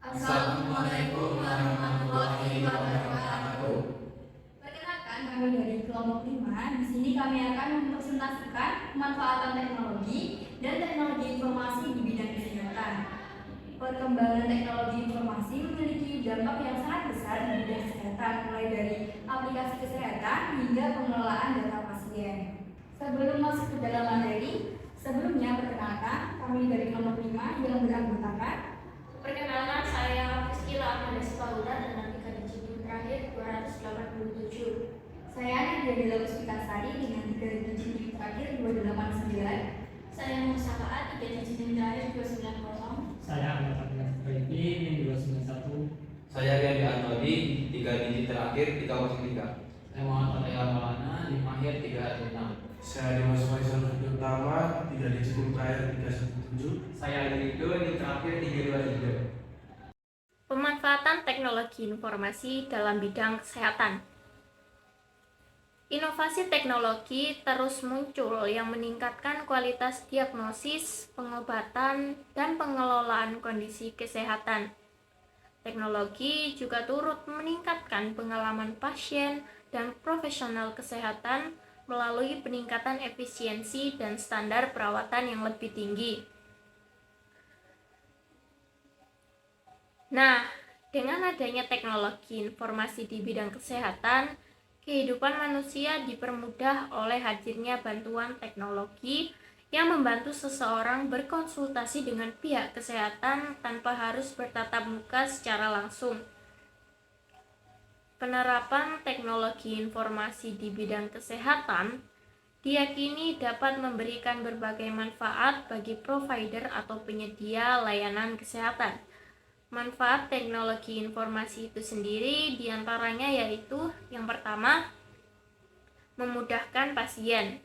Assalamualaikum warahmatullahi wabarakatuh. Perkenalkan, kami dari kelompok 5. Di sini kami akan mempresentasikan pemanfaatan teknologi dan teknologi informasi di bidang kesehatan. Perkembangan teknologi informasi memiliki dampak yang sangat besar di bidang kesehatan, mulai dari aplikasi kesehatan hingga pengelolaan data pasien. Sebelum masuk ke dalam materi, sebelumnya perkenalkan kami dari kelompok 5 yang beranggotakan. Perkenalkan, saya Rizkyla Ahmad Paula dan nanti digit terakhir 287. Saya Nadia Dela Puspitasari dengan 3 digit terakhir 289. Saya Musa Faat, 3 digit terakhir 290. Saya Ahmad Abdullah Fahmi, NIM 291. Saya Rian Antoni, 3 digit terakhir 303. Saya Muhammad Fatayah Maulana, 5 akhir 316. Saya Dimas Faisal Utama, 3 digit terakhir 317. Saya Rido, NIM terakhir 323. Pemanfaatan teknologi informasi dalam bidang kesehatan. Inovasi teknologi terus muncul yang meningkatkan kualitas diagnosis, pengobatan, dan pengelolaan kondisi kesehatan. Teknologi juga turut meningkatkan pengalaman pasien dan profesional kesehatan melalui peningkatan efisiensi dan standar perawatan yang lebih tinggi. Nah, dengan adanya teknologi informasi di bidang kesehatan, kehidupan manusia dipermudah oleh hadirnya bantuan teknologi yang membantu seseorang berkonsultasi dengan pihak kesehatan tanpa harus bertatap muka secara langsung. Penerapan teknologi informasi di bidang kesehatan diyakini dapat memberikan berbagai manfaat bagi provider atau penyedia layanan kesehatan. Manfaat teknologi informasi itu sendiri diantaranya yaitu yang pertama, memudahkan pasien.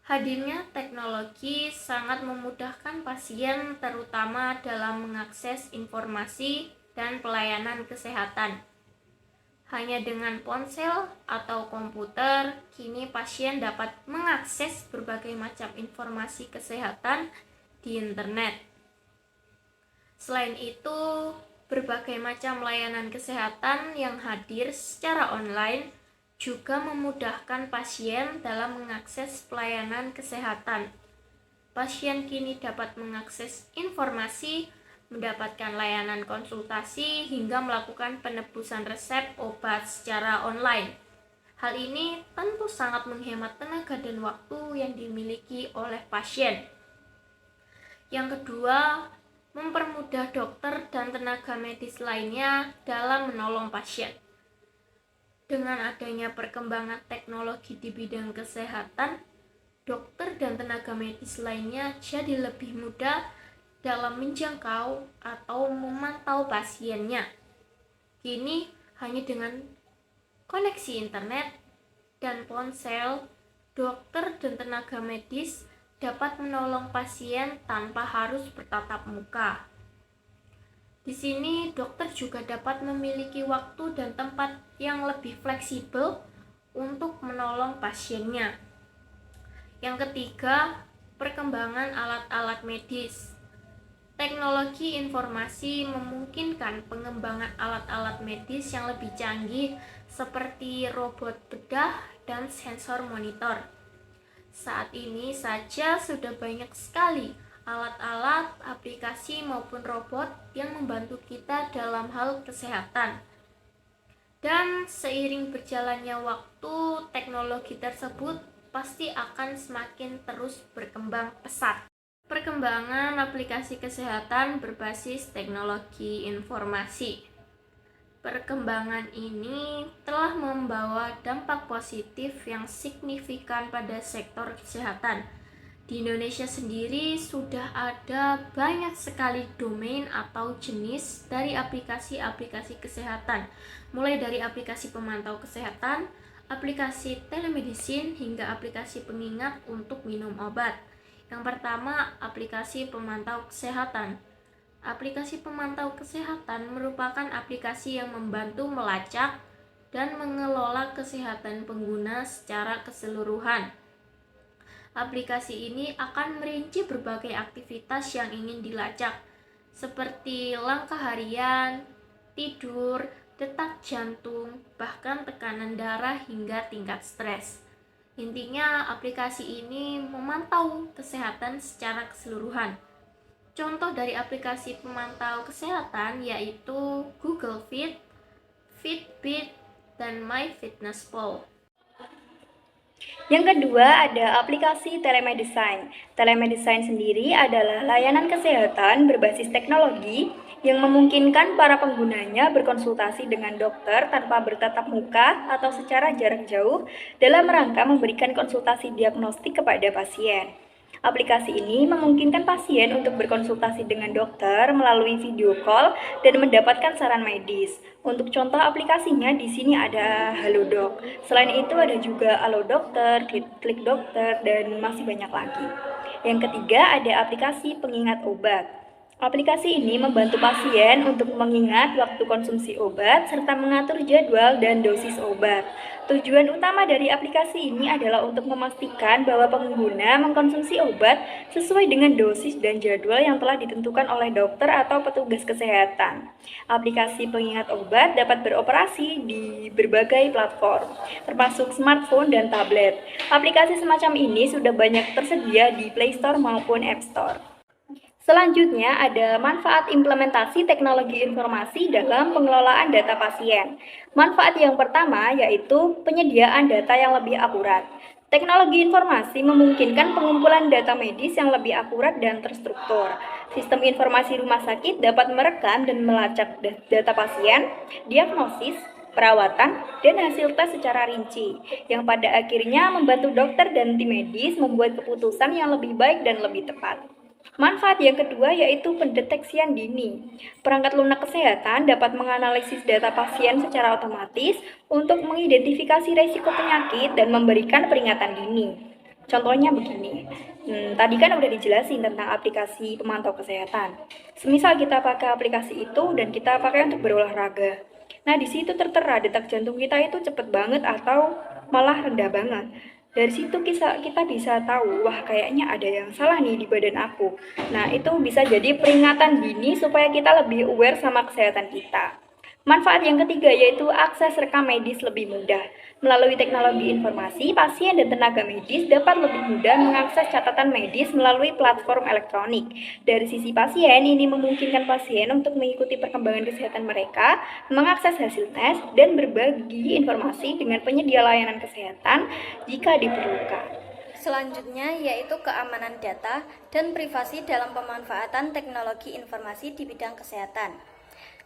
Hadirnya teknologi sangat memudahkan pasien terutama dalam mengakses informasi dan pelayanan kesehatan. Hanya dengan ponsel atau komputer, kini pasien dapat mengakses berbagai macam informasi kesehatan di internet. Selain itu, berbagai macam layanan kesehatan yang hadir secara online juga memudahkan pasien dalam mengakses pelayanan kesehatan. Pasien kini dapat mengakses informasi, mendapatkan layanan konsultasi, hingga melakukan penebusan resep obat secara online. Hal ini tentu sangat menghemat tenaga dan waktu yang dimiliki oleh pasien. Yang kedua, mempermudah dokter dan tenaga medis lainnya dalam menolong pasien. Dengan adanya perkembangan teknologi di bidang kesehatan, dokter dan tenaga medis lainnya jadi lebih mudah dalam menjangkau atau memantau pasiennya. Kini hanya dengan koneksi internet dan ponsel, dokter dan tenaga medis dapat menolong pasien tanpa harus bertatap muka. Di sini, dokter juga dapat memiliki waktu dan tempat yang lebih fleksibel untuk menolong pasiennya. Yang ketiga, perkembangan alat-alat medis. Teknologi informasi memungkinkan pengembangan alat-alat medis yang lebih canggih seperti robot bedah dan sensor monitor. Saat ini saja sudah banyak sekali alat-alat, aplikasi maupun robot yang membantu kita dalam hal kesehatan. Dan seiring berjalannya waktu, teknologi tersebut pasti akan semakin terus berkembang pesat. Perkembangan aplikasi kesehatan berbasis teknologi informasi. Perkembangan ini telah membawa dampak positif yang signifikan pada sektor kesehatan. Di Indonesia sendiri sudah ada banyak sekali domain atau jenis dari aplikasi-aplikasi kesehatan, mulai dari aplikasi pemantau kesehatan, aplikasi telemedicine, hingga aplikasi pengingat untuk minum obat. Yang pertama, aplikasi pemantau kesehatan. Aplikasi pemantau kesehatan merupakan aplikasi yang membantu melacak dan mengelola kesehatan pengguna secara keseluruhan. Aplikasi ini akan merinci berbagai aktivitas yang ingin dilacak, seperti langkah harian, tidur, detak jantung, bahkan tekanan darah hingga tingkat stres. Intinya, aplikasi ini memantau kesehatan secara keseluruhan. Contoh dari aplikasi pemantau kesehatan yaitu Google Fit, Fitbit, dan MyFitnessPal. Yang kedua ada aplikasi telemedicine. Telemedicine sendiri adalah layanan kesehatan berbasis teknologi yang memungkinkan para penggunanya berkonsultasi dengan dokter tanpa bertatap muka atau secara jarak jauh dalam rangka memberikan konsultasi diagnostik kepada pasien. Aplikasi ini memungkinkan pasien untuk berkonsultasi dengan dokter melalui video call dan mendapatkan saran medis. Untuk contoh aplikasinya di sini ada Halodoc. Selain itu ada juga Halo Dokter, Klik Dokter, dan masih banyak lagi. Yang ketiga ada aplikasi pengingat obat. Aplikasi ini membantu pasien untuk mengingat waktu konsumsi obat serta mengatur jadwal dan dosis obat. Tujuan utama dari aplikasi ini adalah untuk memastikan bahwa pengguna mengkonsumsi obat sesuai dengan dosis dan jadwal yang telah ditentukan oleh dokter atau petugas kesehatan. Aplikasi pengingat obat dapat beroperasi di berbagai platform, termasuk smartphone dan tablet. Aplikasi semacam ini sudah banyak tersedia di Play Store maupun App Store. Selanjutnya ada manfaat implementasi teknologi informasi dalam pengelolaan data pasien. Manfaat yang pertama yaitu penyediaan data yang lebih akurat. Teknologi informasi memungkinkan pengumpulan data medis yang lebih akurat dan terstruktur. Sistem informasi rumah sakit dapat merekam dan melacak data pasien, diagnosis, perawatan, dan hasil tes secara rinci, yang pada akhirnya membantu dokter dan tim medis membuat keputusan yang lebih baik dan lebih tepat. Manfaat yang kedua yaitu pendeteksian dini. Perangkat lunak kesehatan dapat menganalisis data pasien secara otomatis untuk mengidentifikasi risiko penyakit dan memberikan peringatan dini. Contohnya begini, tadi kan udah dijelasin tentang aplikasi pemantau kesehatan. Semisal kita pakai aplikasi itu dan kita pakai untuk berolahraga. Nah, di situ tertera detak jantung kita itu cepet banget atau malah rendah banget. Dari situ kita bisa tahu, wah kayaknya ada yang salah nih di badan aku. Nah, itu bisa jadi peringatan dini supaya kita lebih aware sama kesehatan kita. Manfaat yang ketiga yaitu akses rekam medis lebih mudah. Melalui teknologi informasi, pasien dan tenaga medis dapat lebih mudah mengakses catatan medis melalui platform elektronik. Dari sisi pasien, ini memungkinkan pasien untuk mengikuti perkembangan kesehatan mereka, mengakses hasil tes, dan berbagi informasi dengan penyedia layanan kesehatan jika diperlukan. Selanjutnya yaitu keamanan data dan privasi dalam pemanfaatan teknologi informasi di bidang kesehatan.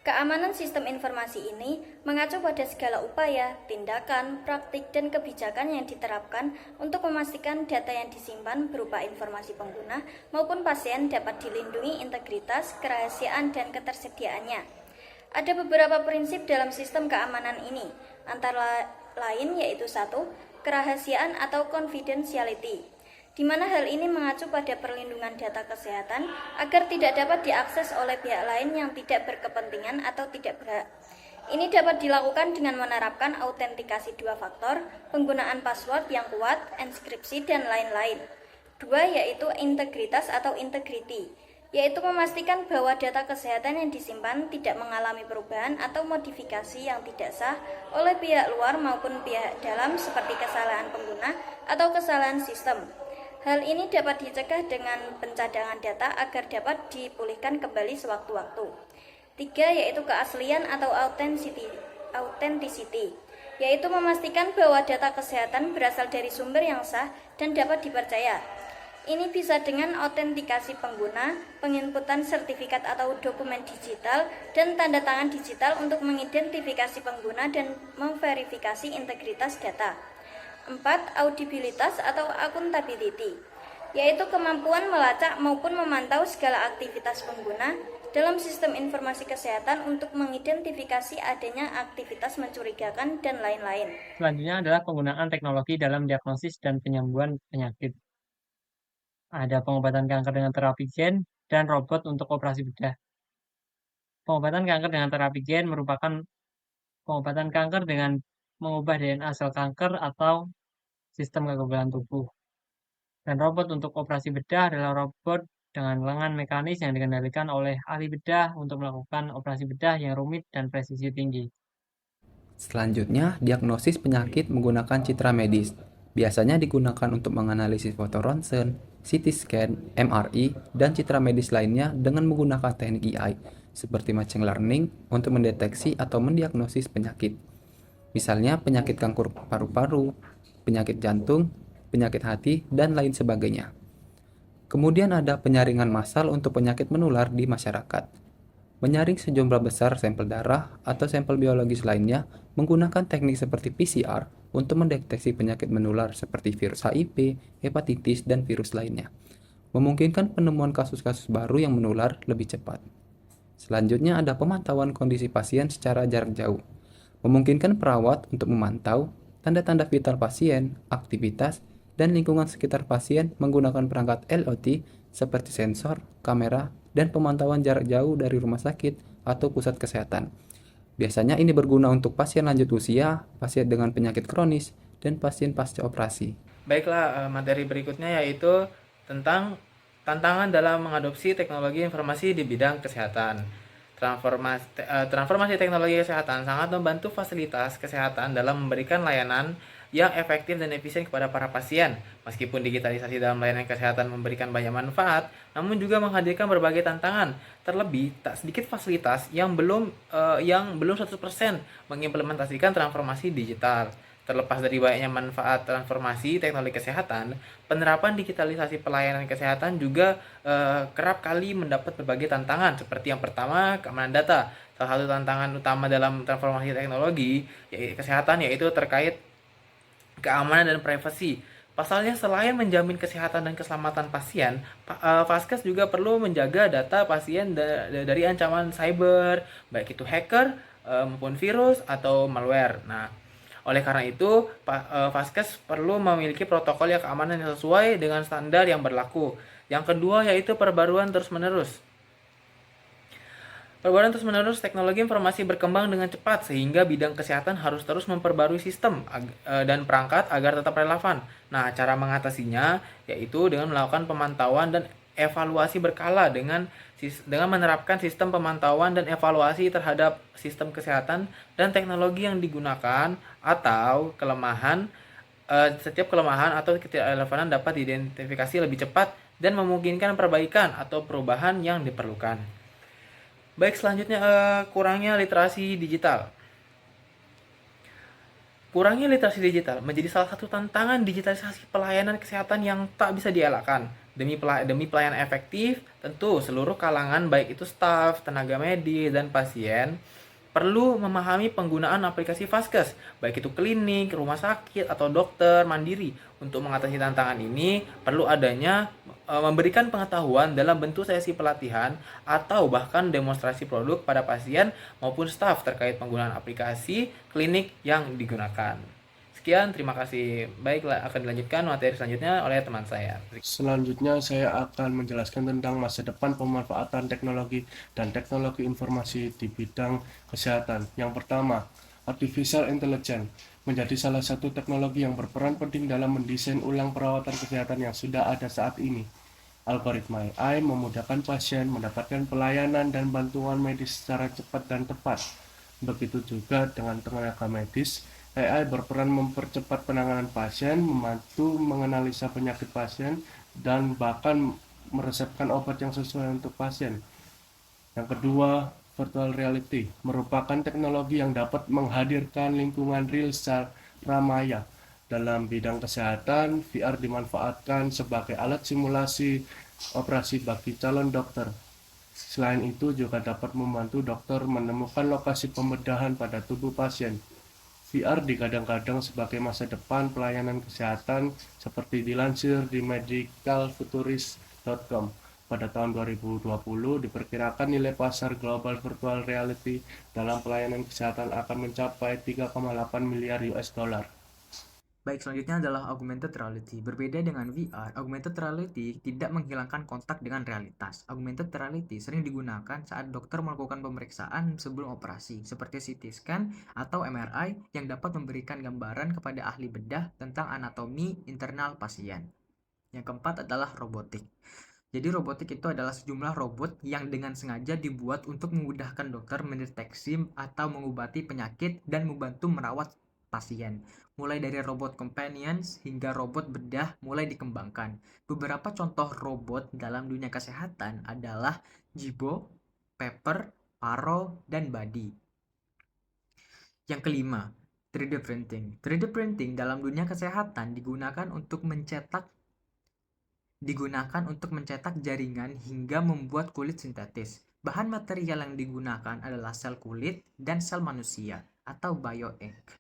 Keamanan sistem informasi ini mengacu pada segala upaya, tindakan, praktik, dan kebijakan yang diterapkan untuk memastikan data yang disimpan berupa informasi pengguna maupun pasien dapat dilindungi integritas, kerahasiaan, dan ketersediaannya. Ada beberapa prinsip dalam sistem keamanan ini, antara lain yaitu 1. Kerahasiaan atau confidentiality, di mana hal ini mengacu pada perlindungan data kesehatan agar tidak dapat diakses oleh pihak lain yang tidak berkepentingan atau tidak berhak. Ini dapat dilakukan dengan menerapkan autentikasi 2 faktor, penggunaan password yang kuat, enskripsi, dan lain-lain. 2 yaitu integritas atau integrity, yaitu memastikan bahwa data kesehatan yang disimpan tidak mengalami perubahan atau modifikasi yang tidak sah oleh pihak luar maupun pihak dalam seperti kesalahan pengguna atau kesalahan sistem. Hal ini dapat dicegah dengan pencadangan data agar dapat dipulihkan kembali sewaktu-waktu. 3 yaitu keaslian atau authenticity, yaitu memastikan bahwa data kesehatan berasal dari sumber yang sah dan dapat dipercaya. Ini bisa dengan autentikasi pengguna, penginputan sertifikat atau dokumen digital, dan tanda tangan digital untuk mengidentifikasi pengguna dan memverifikasi integritas data. 4. Audibilitas atau accountability, yaitu kemampuan melacak maupun memantau segala aktivitas pengguna dalam sistem informasi kesehatan untuk mengidentifikasi adanya aktivitas mencurigakan dan lain-lain. Selanjutnya adalah penggunaan teknologi dalam diagnosis dan penyembuhan penyakit. Ada pengobatan kanker dengan terapi gen dan robot untuk operasi bedah. Pengobatan kanker dengan terapi gen merupakan pengobatan kanker dengan mengubah DNA sel kanker atau sistem kekebalan tubuh. Dan robot untuk operasi bedah adalah robot dengan lengan mekanis yang dikendalikan oleh ahli bedah untuk melakukan operasi bedah yang rumit dan presisi tinggi. Selanjutnya, diagnosis penyakit menggunakan citra medis. Biasanya digunakan untuk menganalisis foto ronsen, CT scan, MRI, dan citra medis lainnya dengan menggunakan teknik AI, seperti machine learning untuk mendeteksi atau mendiagnosis penyakit. Misalnya penyakit kanker paru-paru, penyakit jantung, penyakit hati, dan lain sebagainya. Kemudian ada penyaringan massal untuk penyakit menular di masyarakat. Menyaring sejumlah besar sampel darah atau sampel biologis lainnya menggunakan teknik seperti PCR untuk mendeteksi penyakit menular seperti virus HIV, hepatitis, dan virus lainnya. Memungkinkan penemuan kasus-kasus baru yang menular lebih cepat. Selanjutnya ada pemantauan kondisi pasien secara jarak jauh. Memungkinkan perawat untuk memantau tanda-tanda vital pasien, aktivitas, dan lingkungan sekitar pasien menggunakan perangkat LOT seperti sensor, kamera, dan pemantauan jarak jauh dari rumah sakit atau pusat kesehatan. Biasanya ini berguna untuk pasien lanjut usia, pasien dengan penyakit kronis, dan pasien pasca operasi. Baiklah, materi berikutnya yaitu tentang tantangan dalam mengadopsi teknologi informasi di bidang kesehatan. Transformasi teknologi kesehatan sangat membantu fasilitas kesehatan dalam memberikan layanan yang efektif dan efisien kepada para pasien. Meskipun digitalisasi dalam layanan kesehatan memberikan banyak manfaat, namun juga menghadirkan berbagai tantangan. Terlebih, tak sedikit fasilitas yang belum 100% mengimplementasikan transformasi digital. Terlepas dari banyaknya manfaat transformasi teknologi kesehatan, penerapan digitalisasi pelayanan kesehatan juga kerap kali mendapat berbagai tantangan. Seperti yang pertama, keamanan data. Salah satu tantangan utama dalam transformasi teknologi kesehatan yaitu terkait keamanan dan privasi. Pasalnya, selain menjamin kesehatan dan keselamatan pasien, Vaskes juga perlu menjaga data pasien dari ancaman cyber, baik itu hacker maupun virus atau malware. Nah, oleh karena itu, Vaskes perlu memiliki protokol yang keamanan yang sesuai dengan standar yang berlaku. Yang kedua yaitu perbaruan terus-menerus. Perbaruan terus-menerus teknologi informasi berkembang dengan cepat sehingga bidang kesehatan harus terus memperbarui sistem dan perangkat agar tetap relevan. Nah, cara mengatasinya yaitu dengan melakukan pemantauan dan evaluasi berkala dengan menerapkan sistem pemantauan dan evaluasi terhadap sistem kesehatan dan teknologi yang digunakan atau setiap kelemahan atau ketidakrelevanan dapat diidentifikasi lebih cepat dan memungkinkan perbaikan atau perubahan yang diperlukan. Baik, selanjutnya kurangnya literasi digital. Kurangnya literasi digital menjadi salah satu tantangan digitalisasi pelayanan kesehatan yang tak bisa dielakkan. Demi pelayanan efektif, tentu seluruh kalangan baik itu staf, tenaga medis, dan pasien perlu memahami penggunaan aplikasi Vaskes, baik itu klinik, rumah sakit, atau dokter mandiri. Untuk mengatasi tantangan ini, perlu adanya memberikan pengetahuan dalam bentuk sesi pelatihan atau bahkan demonstrasi produk pada pasien maupun staf terkait penggunaan aplikasi klinik yang digunakan. Sekian, terima kasih. Baiklah, akan dilanjutkan materi selanjutnya oleh teman saya. Selanjutnya saya akan menjelaskan tentang masa depan pemanfaatan teknologi dan teknologi informasi di bidang kesehatan. Yang pertama, Artificial Intelligence menjadi salah satu teknologi yang berperan penting dalam mendesain ulang perawatan kesehatan yang sudah ada saat ini. Algoritma AI memudahkan pasien mendapatkan pelayanan dan bantuan medis secara cepat dan tepat. Begitu juga dengan tenaga medis, AI berperan mempercepat penanganan pasien, membantu menganalisa penyakit pasien, dan bahkan meresepkan obat yang sesuai untuk pasien. Yang kedua, virtual reality merupakan teknologi yang dapat menghadirkan lingkungan real secara maya. Dalam bidang kesehatan, VR dimanfaatkan sebagai alat simulasi operasi bagi calon dokter. Selain itu juga dapat membantu dokter menemukan lokasi pembedahan pada tubuh pasien. VR digadang-gadang sebagai masa depan pelayanan kesehatan seperti dilansir di medicalfuturist.com. Pada tahun 2020 diperkirakan nilai pasar global virtual reality dalam pelayanan kesehatan akan mencapai 3,8 miliar US dollar. Baik, selanjutnya adalah augmented reality. Berbeda dengan VR, augmented reality tidak menghilangkan kontak dengan realitas. Augmented reality sering digunakan saat dokter melakukan pemeriksaan sebelum operasi, seperti CT scan atau MRI yang dapat memberikan gambaran kepada ahli bedah tentang anatomi internal pasien. Yang keempat adalah robotik. Jadi robotik itu adalah sejumlah robot yang dengan sengaja dibuat untuk memudahkan dokter mendeteksi atau mengobati penyakit dan membantu merawat pasien. Mulai dari robot companions hingga robot bedah mulai dikembangkan. Beberapa contoh robot dalam dunia kesehatan adalah Jibo, Pepper, Paro, dan Buddy. Yang kelima, 3D printing. 3D printing dalam dunia kesehatan digunakan untuk mencetak jaringan hingga membuat kulit sintetis. Bahan material yang digunakan adalah sel kulit dan sel manusia atau bioink.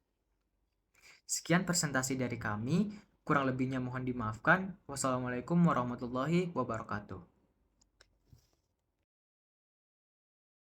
Sekian presentasi dari kami, kurang lebihnya mohon dimaafkan. Wassalamualaikum warahmatullahi wabarakatuh.